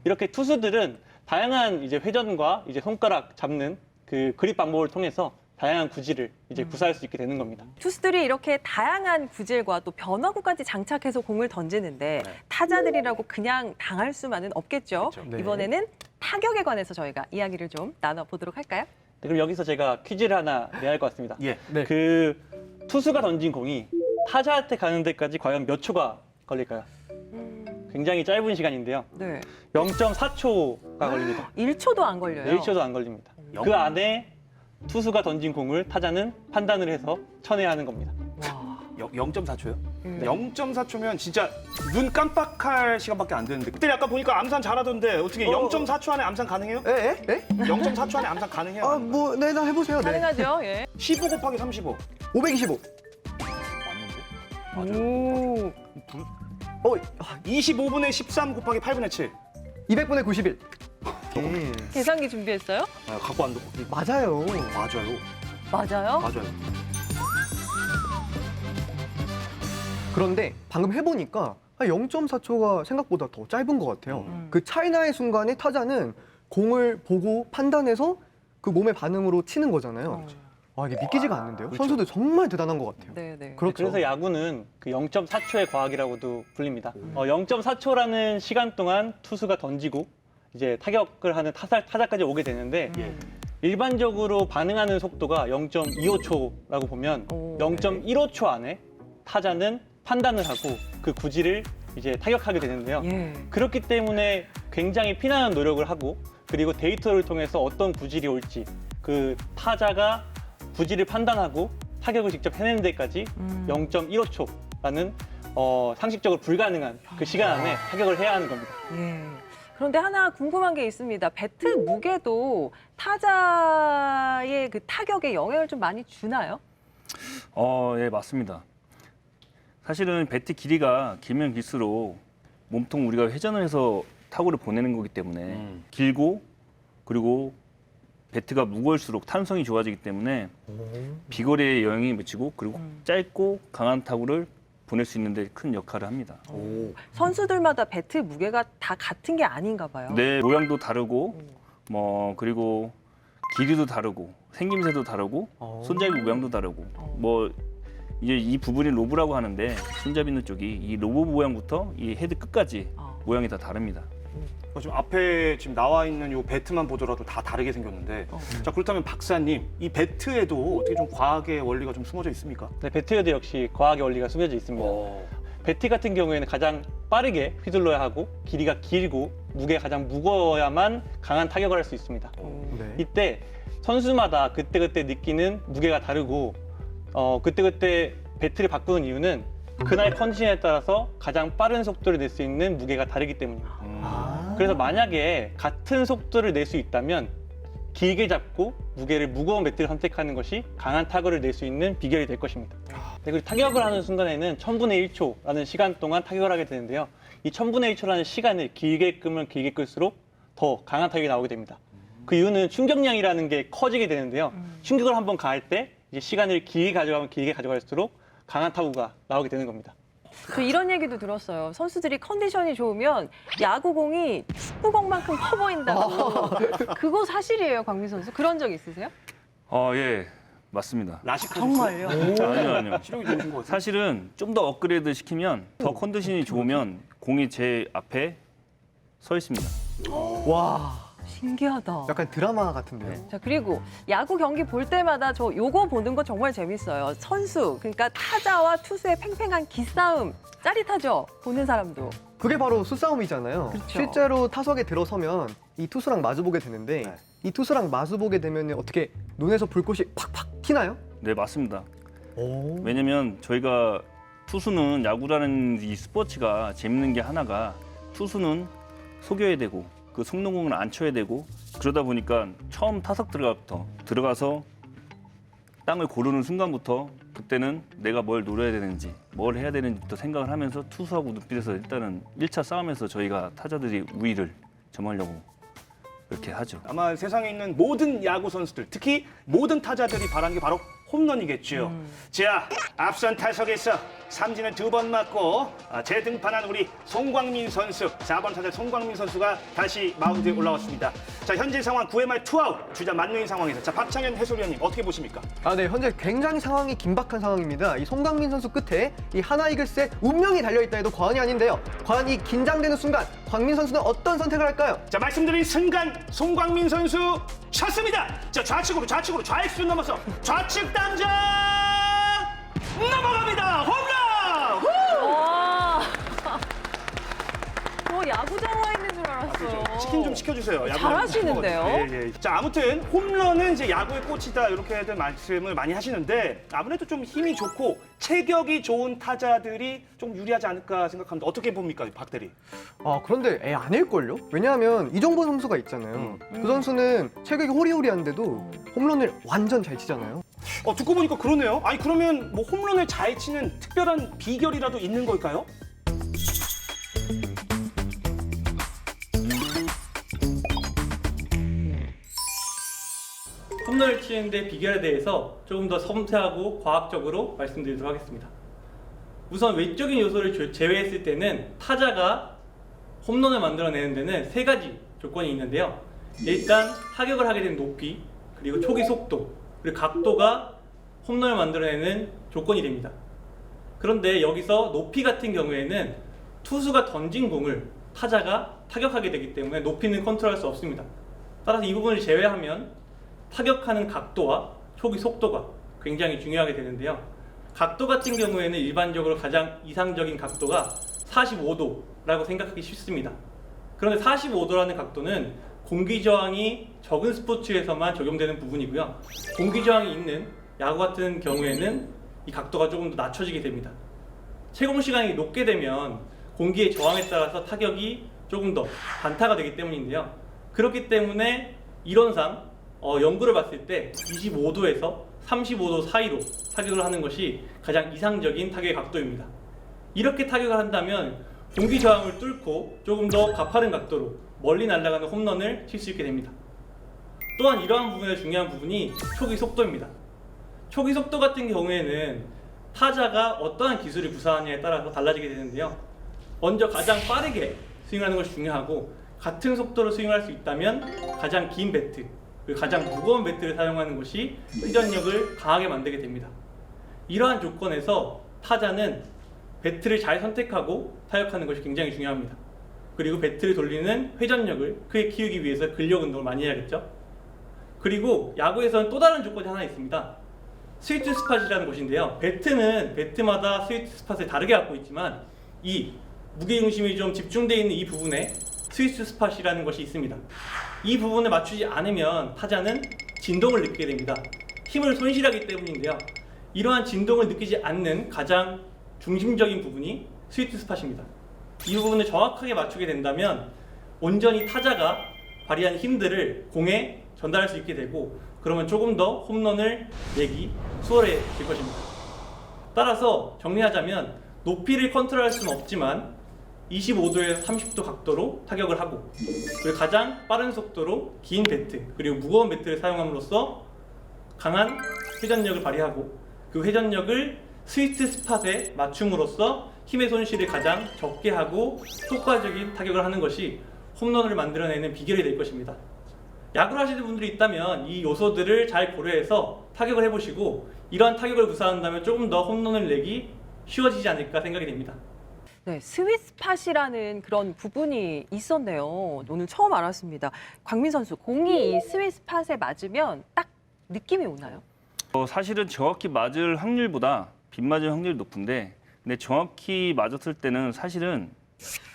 이렇게 투수들은 다양한 이제 회전과 이제 손가락 잡는 그 그립 방법을 통해서 다양한 구질을 이제 구사할 수 있게 되는 겁니다. 투수들이 이렇게 다양한 구질과 또 변화구까지 장착해서 공을 던지는데 타자들이라고 그냥 당할 수만은 없겠죠. 네. 이번에는 타격에 관해서 저희가 이야기를 좀 나눠보도록 할까요? 네, 그럼 여기서 제가 퀴즈를 하나 내야 할 것 같습니다. 예. 네. 그 투수가 던진 공이 타자한테 가는 데까지 과연 몇 초가 걸릴까요? 굉장히 짧은 시간인데요. 네. 0.4초가 걸립니다. 1초도 안 걸려요. 1초도 안 걸립니다. 그 안에 투수가 던진 공을 타자는 판단을 해서 쳐내야 하는 겁니다. 와. 0.4초요? 네. 0.4초면 진짜 눈 깜빡할 시간밖에 안 되는데 그때 아까 보니까 암산 잘하던데 어떻게 0.4초 안에 암산 가능해요? 에? 0.4초 안에 암산 가능해요? 네, 나 해보세요. 네. 가능하죠? 예. 15 곱하기 35 525. 맞는데? 오. 25분의 13 곱하기 8분의 7 200분의 91. 계산기 준비했어요? 아, 갖고 왔는데 맞아요. 맞아요. 맞아요? 맞아요. 그런데 방금 해보니까 0.4초가 생각보다 더 짧은 것 같아요. 그 차이나의 순간에 타자는 공을 보고 판단해서 그 몸의 반응으로 치는 거잖아요. 와, 이게 믿기지가 않는데요. 선수들 정말 대단한 것 같아요. 네. 그렇죠. 그래서 야구는 그 0.4초의 과학이라고도 불립니다. 0.4초라는 시간 동안 투수가 던지고 이제 타격을 하는 타자까지 오게 되는데 일반적으로 반응하는 속도가 0.25초라고 보면 오. 0.15초 안에 타자는 판단을 하고 그 구질을 이제 타격하게 되는데요. 예. 그렇기 때문에 굉장히 피나는 노력을 하고 그리고 데이터를 통해서 어떤 구질이 올지 그 타자가 구질을 판단하고 타격을 직접 해내는 데까지 0.15초라는 상식적으로 불가능한 그 시간 안에 타격을 해야 하는 겁니다. 예. 그런데 하나 궁금한 게 있습니다. 배트 무게도 타자의 그 타격에 영향을 좀 많이 주나요? 예, 맞습니다. 사실은 배트 길이가 길면 길수록 몸통 우리가 회전을 해서 타구를 보내는 거기 때문에 길고 그리고 배트가 무거울수록 탄성이 좋아지기 때문에 비거리에 영향이 미치고 그리고 짧고 강한 타구를 보낼 수 있는 데 큰 역할을 합니다. 선수들마다 배트 무게가 다 같은 게 아닌가 봐요. 네, 모양도 다르고 그리고 길이도 다르고 생김새도 다르고 손잡이 모양도 다르고 이제 이 부분이 로브라고 하는데 손잡이 있는 쪽이 이 로브 모양부터 이 헤드 끝까지 모양이 다 다릅니다. 지금 앞에 지금 나와 있는 요 배트만 보더라도 다 다르게 생겼는데 자 그렇다면 박사님 이 배트에도 어떻게 좀 과학의 원리가 좀 숨어져 있습니까? 네, 배트에도 역시 과학의 원리가 숨겨져 있습니다. 배트 같은 경우에는 가장 빠르게 휘둘러야 하고 길이가 길고 무게가 가장 무거워야만 강한 타격을 할 수 있습니다. 네. 이때 선수마다 그때그때 느끼는 무게가 다르고 그때그때 배트를 바꾸는 이유는 그날 컨디션에 따라서 가장 빠른 속도를 낼 수 있는 무게가 다르기 때문입니다. 그래서 만약에 같은 속도를 낼 수 있다면 길게 잡고 무게를 무거운 배트를 선택하는 것이 강한 타격을 낼 수 있는 비결이 될 것입니다. 네, 그리고 타격을 하는 순간에는 1000분의 1초라는 시간 동안 타격을 하게 되는데요. 이 1000분의 1초라는 시간을 길게 끄면 길게 끌수록 더 강한 타격이 나오게 됩니다. 그 이유는 충격량이라는 게 커지게 되는데요. 충격을 한번 가할 때 이제 시간을 길게 가져가면 길게 가져갈수록 강한 타구가 나오게 되는 겁니다. 저 이런 얘기도 들었어요. 선수들이 컨디션이 좋으면 야구공이 축구공만큼 커 보인다고. 그거 사실이에요, 광민 선수? 그런 적 있으세요? 예, 맞습니다. 라식 정말요? 아니요. 시력이 좋으신 것 같아요. 사실은 좀 더 업그레이드 시키면 더 컨디션이 좋으면 공이 제 앞에 서 있습니다. 와, 신기하다. 약간 드라마 같은데요. 자, 그리고 야구 경기 볼 때마다 저 요거 보는 거 정말 재밌어요. 선수, 그러니까 타자와 투수의 팽팽한 기싸움. 짜릿하죠? 보는 사람도. 그게 바로 수싸움이잖아요. 그렇죠. 실제로 타석에 들어서면 이 투수랑 마주보게 되는데 네. 이 투수랑 마주보게 되면 어떻게 눈에서 불꽃이 팍팍 튀나요? 네, 맞습니다. 오. 왜냐면 저희가 투수는 야구라는 이 스포츠가 재밌는 게 하나가 투수는 속여야 되고 그 속는 공을 안 쳐야 되고 그러다 보니까 처음 타석 들어가서 땅을 고르는 순간부터 그때는 내가 뭘 노려야 되는지 뭘 해야 되는지부터 생각을 하면서 투수하고 눈빛에서 일단은 1차 싸움에서 저희가 타자들이 우위를 점하려고 이렇게 하죠. 아마 세상에 있는 모든 야구 선수들, 특히 모든 타자들이 바라는 게 바로 홈런이겠죠. 자, 앞선 타석에서 삼진을 2번 맞고 재등판한 우리 송광민 선수, 4번 타자 송광민 선수가 다시 마운드에 올라왔습니다. 자, 현재 상황 9회 말 투아웃, 주자 만루인 상황에서 자, 박창현 해설위원님 어떻게 보십니까? 네, 현재 굉장히 상황이 긴박한 상황입니다. 이 송강민 선수 끝에 이 하나이글스의 운명이 달려있다 해도 과언이 아닌데요. 과연 이 긴장되는 순간 광민 선수는 어떤 선택을 할까요? 자, 말씀드린 순간 송광민 선수 쳤습니다. 자, 좌측으로 좌익수 넘어서 좌측 당장 넘어갑니다. 홈런! 후! 와. 야구장 와 있는 줄 알았어요. 치킨 좀 시켜주세요. 야구 잘하시는데요? 예, 예. 자, 아무튼 홈런은 이제 야구의 꽃이다 이렇게들 말씀을 많이 하시는데 아무래도 좀 힘이 좋고 체격이 좋은 타자들이 좀 유리하지 않을까 생각합니다. 어떻게 봅니까, 박 대리? 그런데 아닐걸요? 왜냐하면 이정보 선수가 있잖아요. 그 선수는 체격이 호리호리한데도 홈런을 완전 잘 치잖아요. 듣고 보니까 그러네요. 아니 그러면 뭐 홈런을 잘 치는 특별한 비결이라도 있는 걸까요? 홈런을 치는데 비결에 대해서 조금 더 섬세하고 과학적으로 말씀드리도록 하겠습니다. 우선 외적인 요소를 제외했을 때는 타자가 홈런을 만들어내는 데는 3가지 조건이 있는데요. 일단 타격을 하게 된 높이, 그리고 초기 속도, 그리고 각도가 홈런을 만들어내는 조건이 됩니다. 그런데 여기서 높이 같은 경우에는 투수가 던진 공을 타자가 타격하게 되기 때문에 높이는 컨트롤할 수 없습니다. 따라서 이 부분을 제외하면 타격하는 각도와 초기 속도가 굉장히 중요하게 되는데요. 각도 같은 경우에는 일반적으로 가장 이상적인 각도가 45도라고 생각하기 쉽습니다. 그런데 45도라는 각도는 공기 저항이 적은 스포츠에서만 적용되는 부분이고요. 공기 저항이 있는 야구 같은 경우에는 이 각도가 조금 더 낮춰지게 됩니다. 채공 시간이 높게 되면 공기의 저항에 따라서 타격이 조금 더 단타가 되기 때문인데요. 그렇기 때문에 이론상 연구를 봤을 때 25도에서 35도 사이로 타격을 하는 것이 가장 이상적인 타격의 각도입니다. 이렇게 타격을 한다면 공기 저항을 뚫고 조금 더 가파른 각도로 멀리 날아가는 홈런을 칠 수 있게 됩니다. 또한 이러한 부분에서 중요한 부분이 초기 속도입니다. 초기 속도 같은 경우에는 타자가 어떠한 기술을 구사하느냐에 따라서 달라지게 되는데요. 먼저 가장 빠르게 스윙하는 것이 중요하고, 같은 속도로 스윙할 수 있다면 가장 긴 배트, 그리고 가장 무거운 배트를 사용하는 것이 회전력을 강하게 만들게 됩니다. 이러한 조건에서 타자는 배트를 잘 선택하고 타격하는 것이 굉장히 중요합니다. 그리고 배트를 돌리는 회전력을 크게 키우기 위해서 근력 운동을 많이 해야겠죠. 그리고 야구에서는 또 다른 조건이 하나 있습니다. 스위트 스팟이라는 것인데요. 배트는 배트마다 스위트 스팟을 다르게 갖고 있지만 이 무게중심이 좀 집중되어 있는 이 부분에 스위트 스팟이라는 것이 있습니다. 이 부분을 맞추지 않으면 타자는 진동을 느끼게 됩니다. 힘을 손실하기 때문인데요. 이러한 진동을 느끼지 않는 가장 중심적인 부분이 스위트 스팟입니다. 이 부분을 정확하게 맞추게 된다면 온전히 타자가 발휘한 힘들을 공에 전달할 수 있게 되고, 그러면 조금 더 홈런을 내기 수월해질 것입니다. 따라서 정리하자면 높이를 컨트롤할 수는 없지만 25도에서 30도 각도로 타격을 하고, 그리고 가장 빠른 속도로 긴 배트 그리고 무거운 배트를 사용함으로써 강한 회전력을 발휘하고, 그 회전력을 스위트 스팟에 맞춤으로써 힘의 손실을 가장 적게 하고 효과적인 타격을 하는 것이 홈런을 만들어내는 비결이 될 것입니다. 야구를 하시는 분들이 있다면 이 요소들을 잘 고려해서 타격을 해보시고, 이러한 타격을 구사한다면 조금 더 홈런을 내기 쉬워지지 않을까 생각이 됩니다. 네, 스윗스팟이라는 그런 부분이 있었네요. 오늘 처음 알았습니다. 광민 선수, 공이 이 스윗스팟에 맞으면 딱 느낌이 오나요? 사실은 정확히 맞을 확률보다 빗맞을 확률이 높은데, 근데 정확히 맞았을 때는 사실은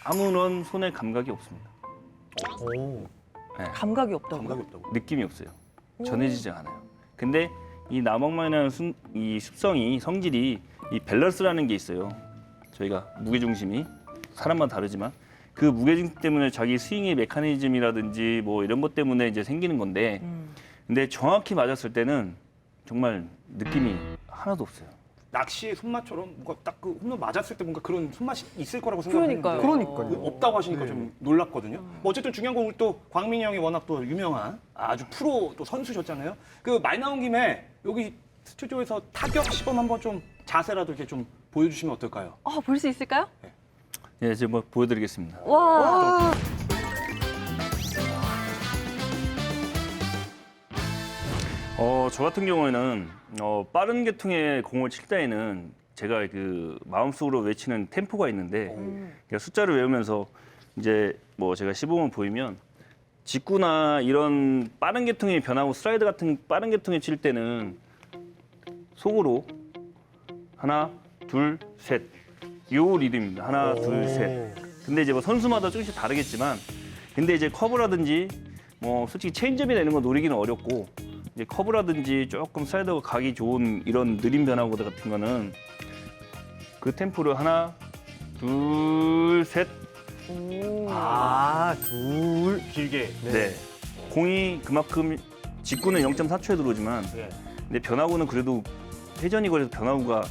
아무런 손에 감각이 없습니다. 네, 감각이 없다고요? 감각이 없다고. 느낌이 없어요. 전해지지 않아요. 근데 이 나먹만이라는 이 습성이, 성질이 이 밸런스라는 게 있어요. 저희가 무게중심이 사람마다 다르지만 그 무게중심 때문에 자기 스윙의 메커니즘이라든지 뭐 이런 것 때문에 이제 생기는 건데, 근데 정확히 맞았을 때는 정말 느낌이 하나도 없어요. 낚시의 손맛처럼 뭔가 딱 그 홈런 맞았을 때 뭔가 그런 손맛이 있을 거라고 생각했는데 그러니까요. 없다고 하시니까 좀 놀랐거든요. 뭐 어쨌든 중요한 건 또 광민이 형이 워낙 또 유명한 아주 프로 또 선수셨잖아요. 그 말 나온 김에 여기 스튜디오에서 타격 시범 한번 좀 자세라도 이렇게 좀 보여주시면 어떨까요? 볼 수 있을까요? 예, 제가 뭐 보여드리겠습니다. 와. 저 같은 경우에는 빠른 계통의 공을 칠 때에는 제가 그 마음속으로 외치는 템포가 있는데, 그러니까 숫자를 외우면서 이제 뭐 제가 시범을 보이면 직구나 이런 빠른 계통의 변화고 슬라이드 같은 빠른 계통에 칠 때는 속으로 하나, 둘, 셋. 요 리듬입니다. 하나, 둘, 셋. 근데 이제 뭐 선수마다 조금씩 다르겠지만, 근데 이제 커브라든지 뭐 솔직히 체인지업이 되는 거 노리기는 어렵고, 이제 커브라든지 조금 슬라이더가 가기 좋은 이런 느린 변화구들 같은 거는 그 템포를 하나, 둘, 셋. 둘. 길게. 네. 공이 그만큼 직구는 0.4초에 들어오지만, 네. 근데 변화구는 그래도 회전이 걸려서 변화구가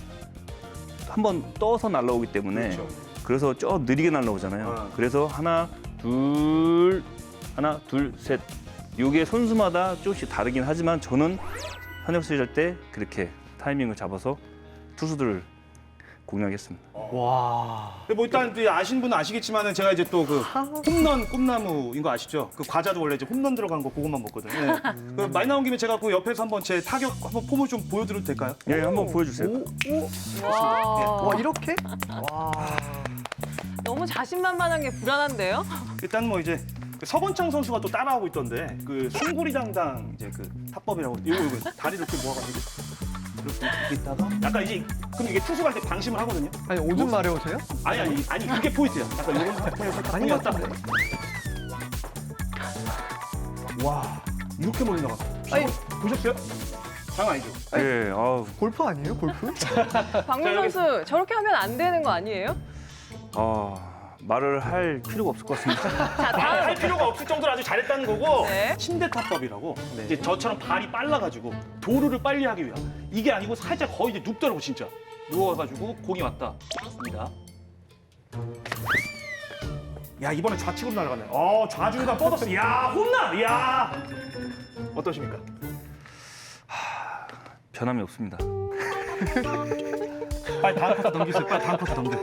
한번 떠서 날라오기 때문에, 그렇죠. 그래서 좀 느리게 날라오잖아요. 그래서 하나, 둘, 셋. 이게 선수마다 조금씩 다르긴 하지만 저는 현역 시절 때 그렇게 타이밍을 잡아서 투수들을 공략했습니다. 와. 근데 뭐 일단 이제 아시는 분은 아시겠지만은 제가 이제 또 그 홈런 꿈나무인 거 아시죠? 그 과자도 원래 이제 홈런 들어간 거 그것만 먹거든요. 네. 그 말 나온 김에 제가 그 옆에서 한번 제 타격 한번 폼을 좀 보여드려도 될까요? 예, 한번 보여주세요. 와, 이렇게? 와. 너무 자신만만한 게 불안한데요? 일단 뭐 이제 그 서건창 선수가 또 따라하고 있던데 그 송구리당당 이제 그 타법이라고 요거 다리를 이렇게 모아가지고 이렇게 있다가 약간 이제 그럼 이게 투수가 할 때 방심을 하거든요. 아니, 오줌 마려우세요? 아니 그게 포인트야. 약간 이런 상태에서 딱 아닌 것 보였다. 같은데. 와 이렇게 멀리 나갔어. 아니, 보셨어요? 장난 아니죠? 예, 골프 아니에요, 골프? 광민 선수, 저렇게 하면 안 되는 거 아니에요? 말을 할 필요가 없을 것 같습니다. 자, 다음. 할 필요가 없을 정도로 아주 잘했다는 거고 네. 침대타법이라고 이제 저처럼 발이 빨라가지고 도루를 빨리 하기 위한 이게 아니고 살짝 거의 이제 눕더라고 진짜 누워가지고 공이 왔다 맞습니다. 야 이번에 좌측으로 날아가네. 좌중간 뻗었어. 야 홈런. 야 어떠십니까? 변함이 없습니다. 빨리 다음 쿼터 넘기세요. 빨리 다음 쿼터 넘겨.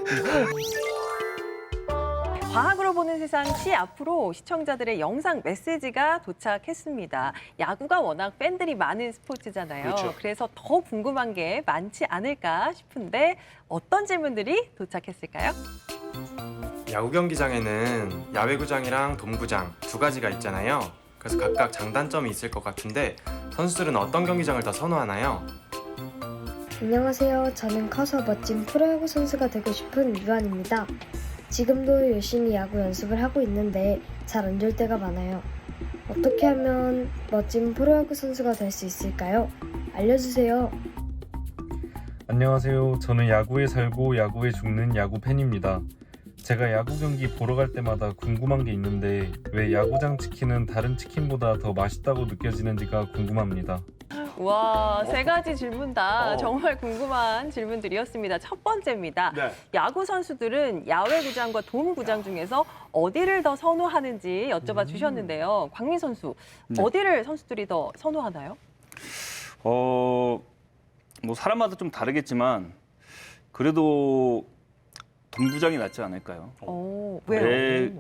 과학으로 보는 세상 시 앞으로 시청자들의 영상 메시지가 도착했습니다. 야구가 워낙 팬들이 많은 스포츠잖아요. 그렇죠. 그래서 더 궁금한 게 많지 않을까 싶은데 어떤 질문들이 도착했을까요? 야구 경기장에는 야외구장이랑 돔구장 두 가지가 있잖아요. 그래서 각각 장단점이 있을 것 같은데 선수들은 어떤 경기장을 더 선호하나요? 안녕하세요. 저는 커서 멋진 프로야구 선수가 되고 싶은 유한입니다. 지금도 열심히 야구 연습을 하고 있는데 잘 안 될 때가 많아요. 어떻게 하면 멋진 프로야구 선수가 될 수 있을까요? 알려주세요. 안녕하세요. 저는 야구에 살고 야구에 죽는 야구 팬입니다. 제가 야구 경기 보러 갈 때마다 궁금한 게 있는데 왜 야구장 치킨은 다른 치킨보다 더 맛있다고 느껴지는지가 궁금합니다. 와, 세 가지 질문 다 어. 정말 궁금한 질문들이었습니다. 첫 번째입니다. 네. 야구 선수들은 야외구장과 돔구장 중에서 어디를 더 선호하는지 여쭤봐 주셨는데요. 광민 선수, 네. 어디를 선수들이 더 선호하나요? 뭐 사람마다 좀 다르겠지만 그래도 돔구장이 낫지 않을까요? 왜요? 왜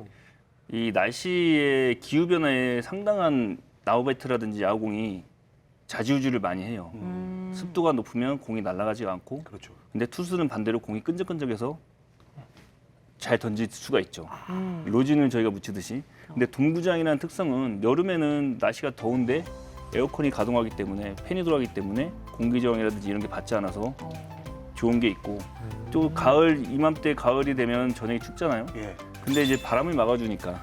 이 날씨의 기후 변화에 상당한 나우베트라든지 야구공이 자지우지를 많이 해요. 습도가 높으면 공이 날아가지가 않고, 그렇죠. 근데 투수는 반대로 공이 끈적끈적해서 잘 던질 수가 있죠. 로진을 저희가 묻히듯이. 근데 돔구장이라는 특성은 여름에는 날씨가 더운데 에어컨이 가동하기 때문에 팬이 돌아가기 때문에 공기 저항이라든지 이런 게 받지 않아서 좋은 게 있고, 또 가을 이맘때 가을이 되면 저녁이 춥잖아요. 예. 근데 이제 바람을 막아주니까,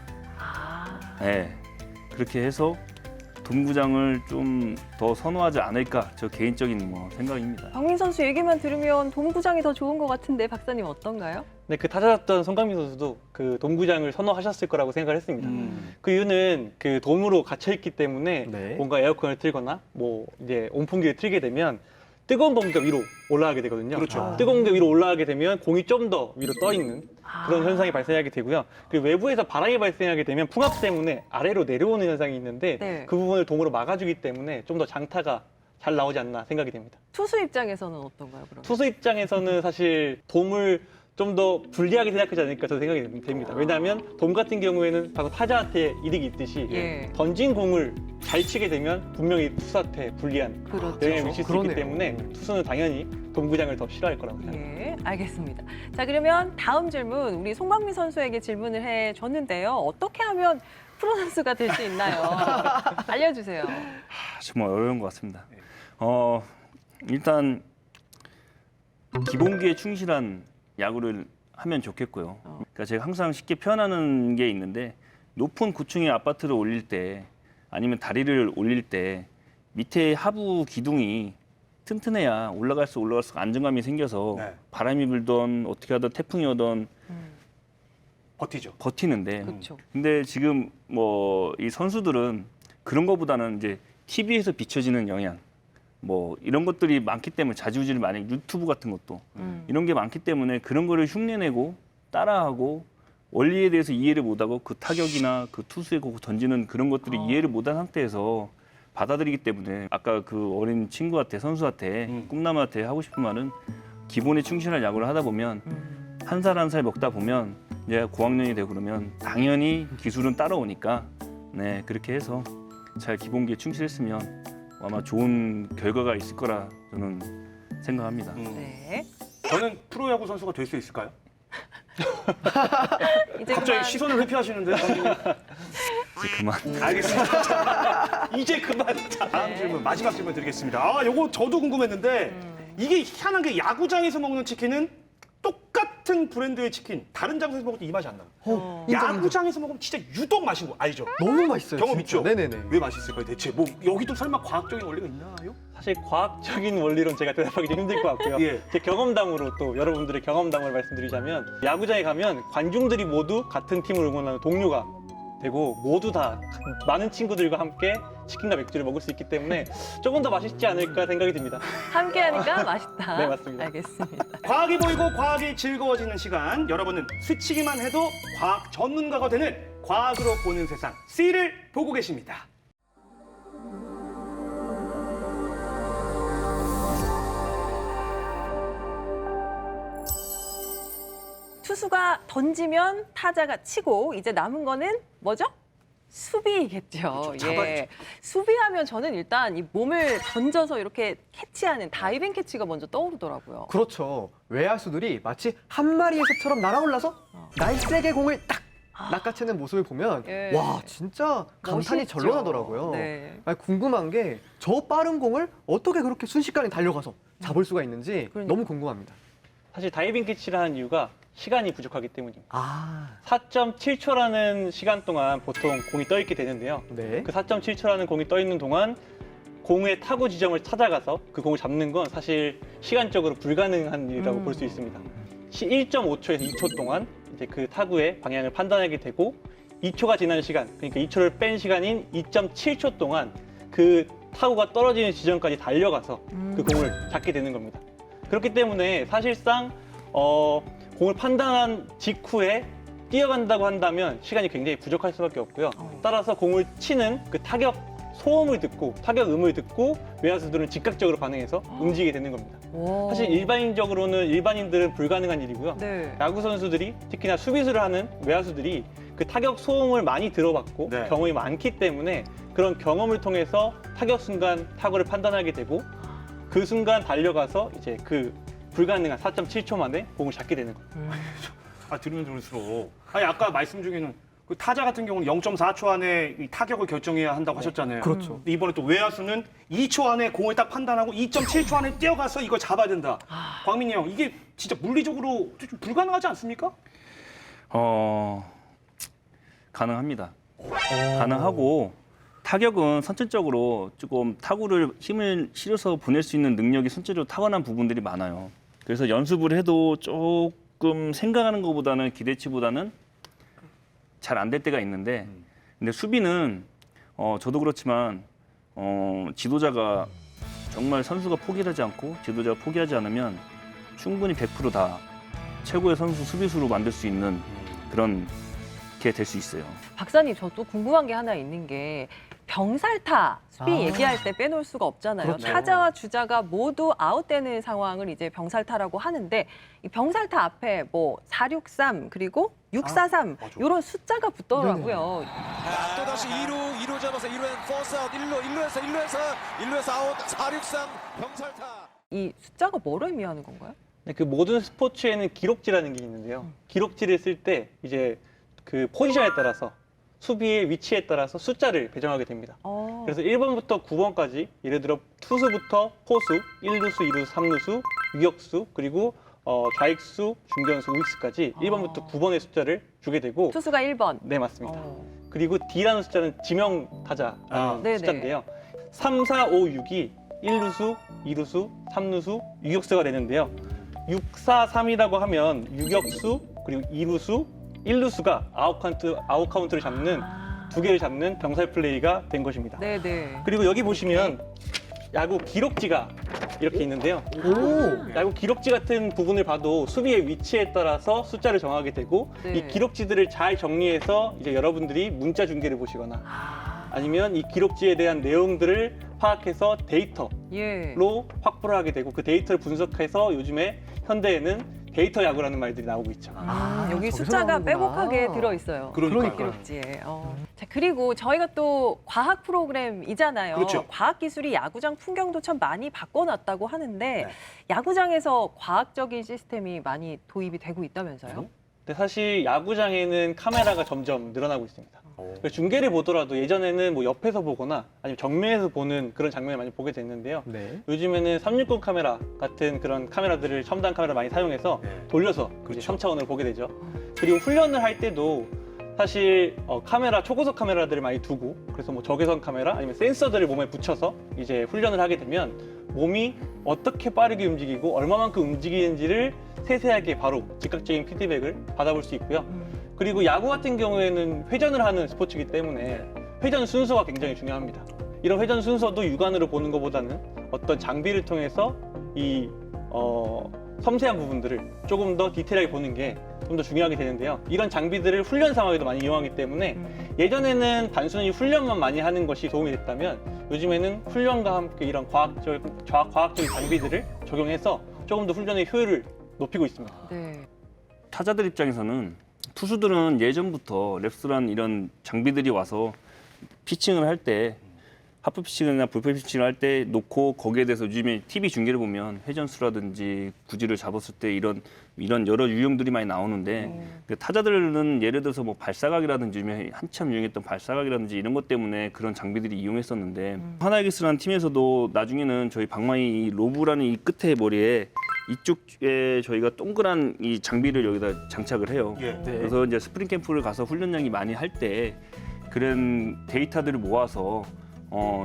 네, 그렇게 해서 돔구장을 좀 더 선호하지 않을까, 저 개인적인 생각입니다. 광민 선수 얘기만 들으면 돔구장이 더 좋은 것 같은데 박사님 어떤가요? 네, 그 타자였던 송강민 선수도 그 돔구장을 선호하셨을 거라고 생각을 했습니다. 그 이유는 그 돔으로 갇혀 있기 때문에 네. 뭔가 에어컨을 틀거나 뭐 이제 온풍기를 틀게 되면 뜨거운 공기가 위로 올라가게 되거든요. 그렇죠. 뜨거운 공기가 위로 올라가게 되면 공이 좀 더 위로 떠 있는 그런 현상이 발생하게 되고요. 그 외부에서 바람이 발생하게 되면 풍압 때문에 아래로 내려오는 현상이 있는데 네. 그 부분을 돔으로 막아주기 때문에 좀 더 장타가 잘 나오지 않나 생각이 됩니다. 투수 입장에서는 어떤가요, 그럼? 투수 입장에서는 사실 돔을 좀 더 불리하게 생각하지 않을까 저는 생각이 됩니다. 왜냐하면 돔 같은 경우에는 방금 타자한테 이득이 있듯이 예. 던진 공을 잘 치게 되면 분명히 투수한테 불리한 그렇죠. 영향을 미칠 수 그러네요. 있기 때문에 투수는 당연히 돔구장을 더 싫어할 거라고 생각합니다. 예, 알겠습니다. 자, 그러면 다음 질문 우리 송광민 선수에게 질문을 해줬는데요. 어떻게 하면 프로 선수가 될 수 있나요? 알려주세요. 정말 어려운 것 같습니다. 일단 기본기에 충실한 야구를 하면 좋겠고요. 그러니까 제가 항상 쉽게 표현하는 게 있는데, 높은 고층의 아파트를 올릴 때 아니면 다리를 올릴 때 밑에 하부 기둥이 튼튼해야 올라갈수록 안정감이 생겨서 네. 바람이 불던 어떻게 하든 태풍이 오던 버티죠. 버티는데, 그렇죠. 근데 지금 이 선수들은 그런 것보다는 이제 TV에서 비춰지는 영향, 이런 것들이 많기 때문에 자주지를 많이, 유튜브 같은 것도 이런 게 많기 때문에 그런 거를 흉내내고 따라하고 원리에 대해서 이해를 못하고 그 타격이나 그 투수의 던지는 그런 것들을 이해를 못한 상태에서 받아들이기 때문에, 아까 그 어린 친구한테, 선수한테, 꿈나무한테 하고 싶은 말은 기본에 충실한 야구를 하다 보면 한 살 한 살 먹다 보면 이제 고학년이 되고 그러면 당연히 기술은 따라오니까, 네, 그렇게 해서 잘 기본기에 충실했으면 아마 좋은 결과가 있을 거라 저는 생각합니다. 네. 저는 프로야구 선수가 될 수 있을까요? 이제 갑자기 그만 시선을 회피하시는데. 감독님. 이제 그만. 알겠습니다. 자, 이제 그만. 자, 다음 네. 질문, 마지막 질문 드리겠습니다. 요거 저도 궁금했는데, 이게 희한한 게 야구장에서 먹는 치킨은 똑같은 브랜드의 치킨, 다른 장소에서 먹을 때 이 맛이 안 나요. 야구장에서 먹으면 진짜 유독 맛인 거 알죠? 너무 맛있어요. 경험 진짜. 있죠? 네네네. 왜 맛있을까요, 대체? 여기도 설마 과학적인 원리가 있나요? 사실 과학적인 원리론 제가 대답하기 좀 힘들 것 같고요. 예. 제 경험담으로 또 여러분들의 경험담을 말씀드리자면, 야구장에 가면 관중들이 모두 같은 팀을 응원하는 동료가 되고 모두 다 많은 친구들과 함께 치킨과 맥주를 먹을 수 있기 때문에 조금 더 맛있지 않을까 생각이 듭니다. 함께하니까 맛있다. 네, 맞습니다. 알겠습니다. 과학이 보이고 과학이 즐거워지는 시간, 여러분은 스치기만 해도 과학 전문가가 되는 과학으로 보는 세상 C를 보고 계십니다. 투수가 던지면 타자가 치고 이제 남은 거는 뭐죠? 수비겠죠. 그렇죠, 잡아야죠. 수비하면 저는 일단 이 몸을 던져서 이렇게 캐치하는 다이빙 캐치가 먼저 떠오르더라고요. 그렇죠. 외야수들이 마치 한 마리의 새처럼 날아올라서 날쌔게 공을 딱 낚아채는 모습을 보면 예. 와 진짜 감탄이 멋있죠. 절로나더라고요. 네. 아니, 궁금한 게 저 빠른 공을 어떻게 그렇게 순식간에 달려가서 잡을 수가 있는지 그러니까. 너무 궁금합니다. 사실 다이빙 캐치를 하는 이유가 시간이 부족하기 때문입니다. 아, 4.7초라는 시간 동안 보통 공이 떠 있게 되는데요. 네. 그 4.7초라는 공이 떠 있는 동안 공의 타구 지점을 찾아가서 그 공을 잡는 건 사실 시간적으로 불가능한 일이라고 볼 수 있습니다. 1.5초에서 2초 동안 이제 그 타구의 방향을 판단하게 되고, 2초가 지난 시간, 그러니까 2초를 뺀 시간인 2.7초 동안 그 타구가 떨어지는 지점까지 달려가서 그 공을 잡게 되는 겁니다. 그렇기 때문에 사실상 공을 판단한 직후에 뛰어간다고 한다면 시간이 굉장히 부족할 수밖에 없고요. 따라서 공을 치는 그 타격 소음을 듣고 타격 음을 듣고 외야수들은 즉각적으로 반응해서 움직이게 되는 겁니다. 사실 일반인들은 불가능한 일이고요. 네. 야구 선수들이 특히나 수비수를 하는 외야수들이 그 타격 소음을 많이 들어봤고 네. 경험이 많기 때문에 그런 경험을 통해서 타격 순간 타구를 판단하게 되고 그 순간 달려가서 이제 그 불가능한 4.7초 만에 공을 잡게 되는 거예요. 들으면 들을수록. 아니, 아까 말씀 중에는 그 타자 같은 경우는 0.4초 안에 이 타격을 결정해야 한다고 하셨잖아요. 그렇죠. 근데 이번에 또 외야수는 2초 안에 공을 딱 판단하고 2.7초 안에 뛰어가서 이걸 잡아야 된다. 광민이 형, 이게 진짜 물리적으로 좀 불가능하지 않습니까? 가능합니다. 가능하고 타격은 선천적으로 조금 타구를 힘을 실어서 보낼 수 있는 능력이 선천적으로 타고난 부분들이 많아요. 그래서 연습을 해도 조금 생각하는 것보다는 기대치보다는 잘 안 될 때가 있는데, 근데 수비는 저도 그렇지만 지도자가 정말 선수가 포기하지 않고 지도자가 포기하지 않으면 충분히 100% 다 최고의 선수 수비수로 만들 수 있는 그런 게 될 수 있어요. 박사님, 저 또 궁금한 게 하나 있는 게 병살타 수비 얘기할 때 빼놓을 수가 없잖아요. 그렇죠. 타자와 주자가 모두 아웃되는 상황을 이제 병살타라고 하는데 이 병살타 앞에 뭐 463 그리고 643 이런 숫자가 붙더라고요. 또다시 2루 잡아서 2루엔 포스 아웃 1루에서 아웃 463 병살타. 이 숫자가 뭐를 의미하는 건가요? 네, 그 모든 스포츠에는 기록지라는 게 있는데요. 기록지를 쓸 때 이제 그 포지션에 따라서 수비의 위치에 따라서 숫자를 배정하게 됩니다. 그래서 1번부터 9번까지 예를 들어 투수부터 포수, 1루수, 2루수, 3루수, 유격수 그리고 좌익수, 중견수, 우익수까지 1번부터 9번의 숫자를 주게 되고 투수가 1번. 네, 맞습니다. 그리고 D라는 숫자는 지명 타자라는 네네. 숫자인데요. 3, 4, 5, 6이 1루수, 2루수, 3루수, 유격수가 되는데요. 6, 4, 3이라고 하면 유격수 그리고 2루수, 1루수가 아웃 카운트를 잡는 두 개를 잡는 병살 플레이가 된 것입니다. 네네. 그리고 여기 보시면 야구 기록지가 이렇게 있는데요. 야구 기록지 같은 부분을 봐도 수비의 위치에 따라서 숫자를 정하게 되고 네. 이 기록지들을 잘 정리해서 이제 여러분들이 문자 중계를 보시거나 아니면 이 기록지에 대한 내용들을 파악해서 데이터로 예. 확보를 하게 되고 그 데이터를 분석해서 요즘에 현대에는 데이터 야구라는 말들이 나오고 있죠. 여기 저기서 숫자가 나오는구나. 빼곡하게 들어있어요. 그러니까요. 기록지에. 자, 그리고 저희가 또 과학 프로그램이잖아요. 그렇죠. 과학기술이 야구장 풍경도 참 많이 바꿔놨다고 하는데 야구장에서 과학적인 시스템이 많이 도입이 되고 있다면서요? 근데 사실 야구장에는 카메라가 점점 늘어나고 있습니다. 그래서 중계를 보더라도 예전에는 뭐 옆에서 보거나 아니면 정면에서 보는 그런 장면을 많이 보게 됐는데요. 네. 요즘에는 360 카메라 같은 그런 카메라들을 첨단 카메라 많이 사용해서 돌려서 이제 3차원으로 보게 되죠. 그리고 훈련을 할 때도 사실 초고속 카메라들을 많이 두고 그래서 뭐 적외선 카메라 아니면 센서들을 몸에 붙여서 이제 훈련을 하게 되면 몸이 어떻게 빠르게 움직이고 얼마만큼 움직이는지를 세세하게 바로 즉각적인 피드백을 받아볼 수 있고요. 그리고 야구 같은 경우에는 회전을 하는 스포츠이기 때문에 회전 순서가 굉장히 중요합니다. 이런 회전 순서도 육안으로 보는 것보다는 어떤 장비를 통해서 이 섬세한 부분들을 조금 더 디테일하게 보는 게 좀 더 중요하게 되는데요. 이런 장비들을 훈련 상황에도 많이 이용하기 때문에 예전에는 단순히 훈련만 많이 하는 것이 도움이 됐다면 요즘에는 훈련과 함께 이런 과학적인 장비들을 적용해서 조금 더 훈련의 효율을 높이고 있습니다. 네. 타자들 입장에서는 투수들은 예전부터 랩스란 이런 장비들이 와서 피칭을 할 때 하프 피칭이나 불펜 피칭을 할 때 놓고 거기에 대해서 요즘에 TV 중계를 보면 회전수라든지 구질을 잡았을 때 이런 여러 유형들이 많이 나오는데 그 타자들은 예를 들어서 뭐 발사각이라든지 요즘에 한참 유행했던 발사각이라든지 이런 것 때문에 그런 장비들이 이용했었는데 하나이글스라는 팀에서도 나중에는 저희 방망이 로브라는 이 끝에 머리에 이쪽에 저희가 동그란 이 장비를 여기다 장착을 해요. 그래서 이제 스프링 캠프를 가서 훈련량이 많이 할 때 그런 데이터들을 모아서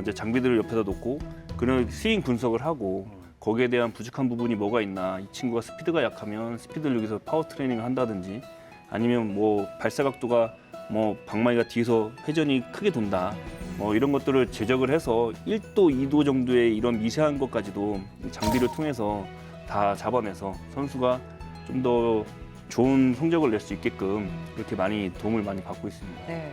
이제 장비들을 옆에다 놓고 그런 스윙 분석을 하고 거기에 대한 부족한 부분이 뭐가 있나 이 친구가 스피드가 약하면 스피드를 여기서 파워 트레이닝을 한다든지 아니면 뭐 발사 각도가 뭐 방망이가 뒤에서 회전이 크게 돈다 이런 것들을 제작을 해서 1도, 2도 정도의 이런 미세한 것까지도 장비를 통해서 다 잡아내서 선수가 좀 더 좋은 성적을 낼 수 있게끔 그렇게 많이 도움을 많이 받고 있습니다. 네.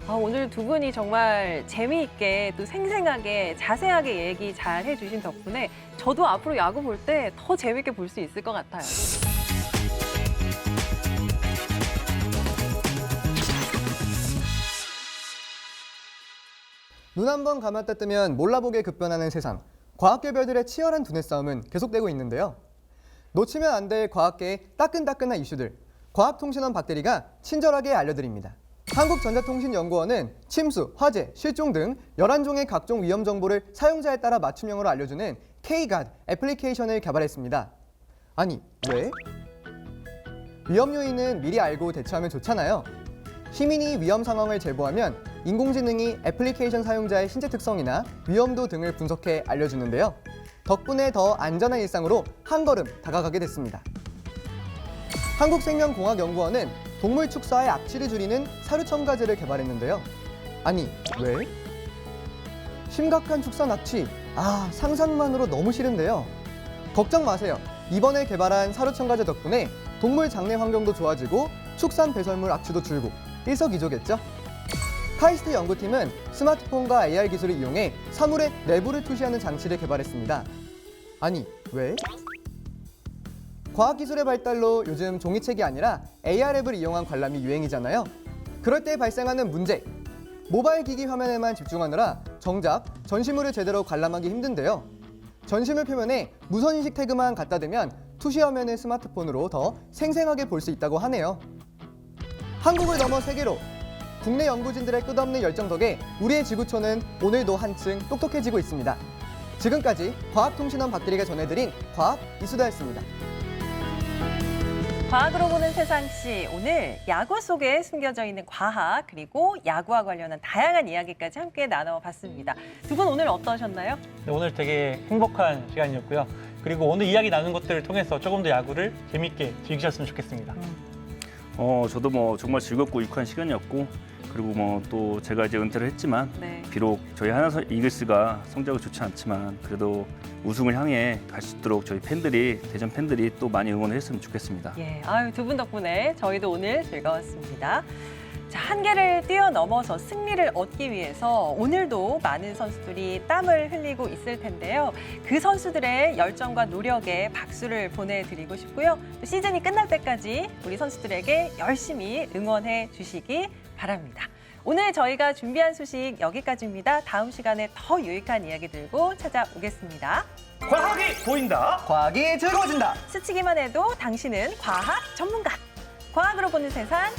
오늘 두 분이 정말 재미있게 또 생생하게 자세하게 얘기 잘 해주신 덕분에 저도 앞으로 야구 볼 때 더 재미있게 볼 수 있을 것 같아요. 눈 한 번 감았다 뜨면 몰라보게 급변하는 세상. 과학계별들의 치열한 두뇌 싸움은 계속되고 있는데요. 놓치면 안 될 과학계의 따끈따끈한 이슈들. 과학통신원 박대리가 친절하게 알려드립니다. 한국전자통신연구원은 침수, 화재, 실종 등 11종의 각종 위험 정보를 사용자에 따라 맞춤형으로 알려주는 K-GUARD 애플리케이션을 개발했습니다. 아니, 왜? 위험 요인은 미리 알고 대처하면 좋잖아요. 시민이 위험 상황을 제보하면 인공지능이 애플리케이션 사용자의 신체 특성이나 위험도 등을 분석해 알려주는데요. 덕분에 더 안전한 일상으로 한 걸음 다가가게 됐습니다. 한국생명공학연구원은 동물 축사의 악취를 줄이는 사료 첨가제를 개발했는데요. 아니, 왜? 심각한 축산 악취. 상상만으로 너무 싫은데요. 걱정 마세요. 이번에 개발한 사료 첨가제 덕분에 동물 장내 환경도 좋아지고 축산 배설물 악취도 줄고 일석이조겠죠? 카이스트 연구팀은 스마트폰과 AR 기술을 이용해 사물의 내부를 투시하는 장치를 개발했습니다. 아니, 왜? 과학기술의 발달로 요즘 종이책이 아니라 AR 앱을 이용한 관람이 유행이잖아요. 그럴 때 발생하는 문제. 모바일 기기 화면에만 집중하느라 정작 전시물을 제대로 관람하기 힘든데요. 전시물 표면에 무선인식 태그만 갖다 대면 투시 화면을 스마트폰으로 더 생생하게 볼 수 있다고 하네요. 한국을 넘어 세계로 국내 연구진들의 끝없는 열정 덕에 우리의 지구촌은 오늘도 한층 똑똑해지고 있습니다. 지금까지 과학통신원 박대리가 전해드린 과학 이수다였습니다. 과학으로 보는 세상시, 오늘 야구 속에 숨겨져 있는 과학 그리고 야구와 관련한 다양한 이야기까지 함께 나눠봤습니다. 두 분 오늘 어떠셨나요? 네, 오늘 되게 행복한 시간이었고요. 그리고 오늘 이야기 나눈 것들을 통해서 조금 더 야구를 재밌게 즐기셨으면 좋겠습니다. 저도 정말 즐겁고 유쾌한 시간이었고, 그리고 또 제가 이제 은퇴를 했지만 비록 저희 하나 이글스가 성적이 좋지 않지만 그래도 우승을 향해 갈 수 있도록 저희 팬들이, 대전 팬들이 또 많이 응원을 했으면 좋겠습니다. 두 분 덕분에 저희도 오늘 즐거웠습니다. 자, 한계를 뛰어넘어서 승리를 얻기 위해서 오늘도 많은 선수들이 땀을 흘리고 있을 텐데요. 그 선수들의 열정과 노력에 박수를 보내드리고 싶고요. 또 시즌이 끝날 때까지 우리 선수들에게 열심히 응원해 주시기 바랍니다. 오늘 저희가 준비한 소식 여기까지입니다. 다음 시간에 더 유익한 이야기 들고 찾아오겠습니다. 과학이 보인다. 과학이 즐거워진다. 스치기만 해도 당신은 과학 전문가. 과학으로 보는 세상,